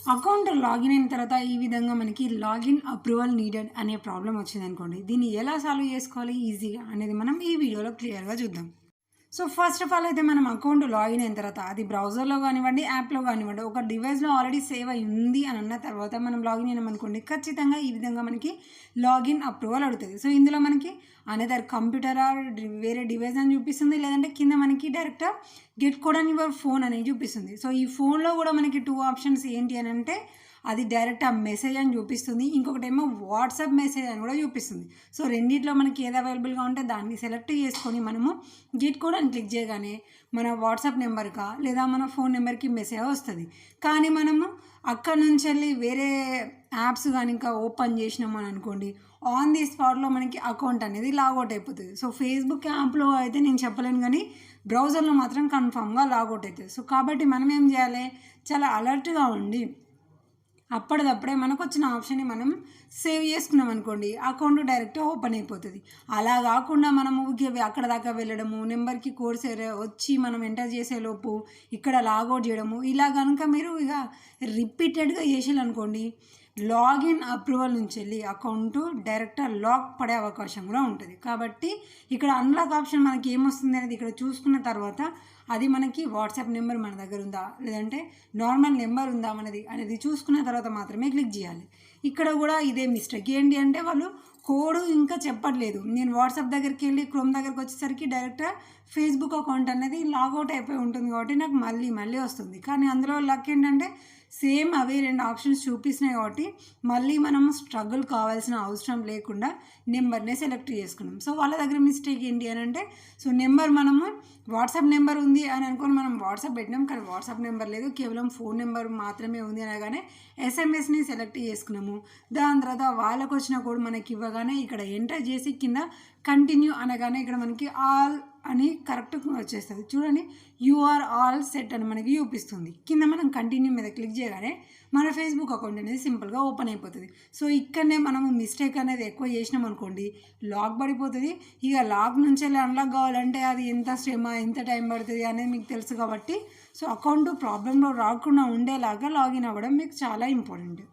Account login అయిన తర్వాత ఈ విధంగా మనకి లాగిన్ అప్రూవల్ నీడెడ్ అనే ప్రాబ్లం వచ్చిందనుకోండి. దీన్ని ఎలా సాల్వ్ చేసుకోవాలి ఈజీగా అనేది మనం ఈ వీడియోలో క్లియర్గా చూద్దాం. సో ఫస్ట్ ఆఫ్ ఆల్ అయితే మనం అకౌంట్ లాగిన్ అయిన తర్వాత అది బ్రౌజర్లో కానివ్వండి, యాప్లో కానివ్వండి, ఒక డివైస్లో ఆల్రెడీ సేవ్ అయి ఉంది అని అన్న తర్వాత మనం లాగిన్ అయినాం అనుకోండి, ఖచ్చితంగా ఈ విధంగా మనకి లాగిన్ అప్రూవల్ అడుగుతుంది. సో ఇందులో మనకి అనదర్ కంప్యూటర్ ఆర్ వేరే డివైస్ అని చూపిస్తుంది, లేదంటే కింద మనకి డైరెక్ట్ గెట్ కోడ్ అని యువర్ ఫోన్ అనేది చూపిస్తుంది. సో ఈ ఫోన్లో కూడా మనకి 2 ఆప్షన్స్ ఏంటి అని అంటే అది డైరెక్ట్ ఆ మెసేజ్ అని చూపిస్తుంది, ఇంకొకటేమో వాట్సాప్ మెసేజ్ అని కూడా చూపిస్తుంది. సో రెండిట్లో మనకి ఏది అవైలబుల్గా ఉంటే దాన్ని సెలెక్ట్ చేసుకొని మనము గెట్ కోడ్ అని క్లిక్ చేయగానే మన వాట్సాప్ నెంబర్కా లేదా మన ఫోన్ నెంబర్కి మెసేజ్ వస్తుంది. కానీ మనము అక్కడ నుంచి వెళ్ళి వేరే యాప్స్ కానీ ఇంకా ఓపెన్ చేసినాం అని అనుకోండి, ఆన్ ది స్పాట్లో మనకి అకౌంట్ అనేది లాగౌట్ అయిపోతుంది. సో ఫేస్బుక్ యాప్లో అయితే నేను చెప్పలేను, కానీ బ్రౌజర్లో మాత్రం కన్ఫామ్గా లాగౌట్ అవుతుంది. సో కాబట్టి మనం ఏం చేయాలి, చాలా అలర్ట్గా ఉండి అప్పటిదప్పుడే మనకు వచ్చిన ఆప్షన్ని మనం సేవ్ చేసుకున్నాం అనుకోండి, అకౌంట్ డైరెక్ట్ ఓపెన్ అయిపోతుంది. అలా కాకుండా మనము అక్కడ దాకా వెళ్ళడము, నెంబర్కి కోడ్స్ వచ్చి మనం ఎంటర్ చేసేలోపు ఇక్కడ లాగౌట్ చేయడము, ఇలా కనుక మీరు ఇక రిపీటెడ్గా చేసేయాలనుకోండి, లాగిన్ అప్రూవల్ నుంచి వెళ్ళి అకౌంట్ డైరెక్ట్ లాక్ పడే అవకాశం కూడా ఉంటుంది. కాబట్టి ఇక్కడ అన్లాక్ ఆప్షన్ మనకి ఏమొస్తుంది అనేది ఇక్కడ చూసుకున్న తర్వాత అది మనకి వాట్సాప్ నెంబర్ మన దగ్గర ఉందా లేదంటే నార్మల్ నెంబర్ ఉందా అనేది చూసుకున్న తర్వాత మాత్రమే క్లిక్ చేయాలి. ఇక్కడ కూడా ఇదే మిస్టేక్ ఏంటి అంటే వాళ్ళు కోడ్ ఇంకా చెప్పట్లేదు. నేను వాట్సాప్ దగ్గరికి వెళ్ళి క్రోమ్ దగ్గరికి వచ్చేసరికి డైరెక్ట్ ఫేస్బుక్ అకౌంట్ అనేది లాగౌట్ అయిపోయి ఉంటుంది కాబట్టి నాకు మళ్ళీ వస్తుంది. కానీ అందులో లక్ ఏంటంటే సేమ్ అవే 2 ఆప్షన్స్ చూపిస్తున్నాయి కాబట్టి మళ్ళీ మనం స్ట్రగుల్ కావాల్సిన అవసరం లేకుండా నెంబర్నే సెలెక్ట్ చేసుకున్నాం. సో వాళ్ళ దగ్గర మిస్టేక్ ఏంటి అని అంటే, సో నెంబర్ మనము వాట్సాప్ నెంబర్ ఉంది అని అనుకొని మనం వాట్సాప్ పెట్టినాం, కానీ వాట్సాప్ నెంబర్ లేదు, కేవలం ఫోన్ నెంబర్ మాత్రమే ఉంది అనగానే ఎస్ఎంఎస్ని సెలెక్ట్ చేసుకున్నాము. దాని తర్వాత వాళ్ళకు వచ్చిన కోడ్ మనకి ఇవ్వగానే ఇక్కడ ఎంటర్ చేసి కింద కంటిన్యూ అనగానే ఇక్కడ మనకి ఆల్ అని కరెక్ట్ వచ్చేస్తుంది. చూడండి, యూఆర్ ఆల్ సెట్ అని మనకి చూపిస్తుంది. కింద మనం కంటిన్యూ మీద క్లిక్ చేయగానే మన ఫేస్బుక్ అకౌంట్ అనేది సింపుల్గా ఓపెన్ అయిపోతుంది. సో ఇక్కడనే మనము మిస్టేక్ అనేది ఎక్కువ చేసినాం అనుకోండి, లాక్ పడిపోతుంది. ఇక లాక్ నుంచి వెళ్ళి అన్లాక్ కావాలంటే అది ఎంత శ్రమ, ఎంత టైం పడుతుంది అనేది మీకు తెలుసు కాబట్టి సో అకౌంట్ ప్రాబ్లంలో రాకుండా ఉండేలాగా లాగిన్ అవ్వడం మీకు చాలా ఇంపార్టెంట్.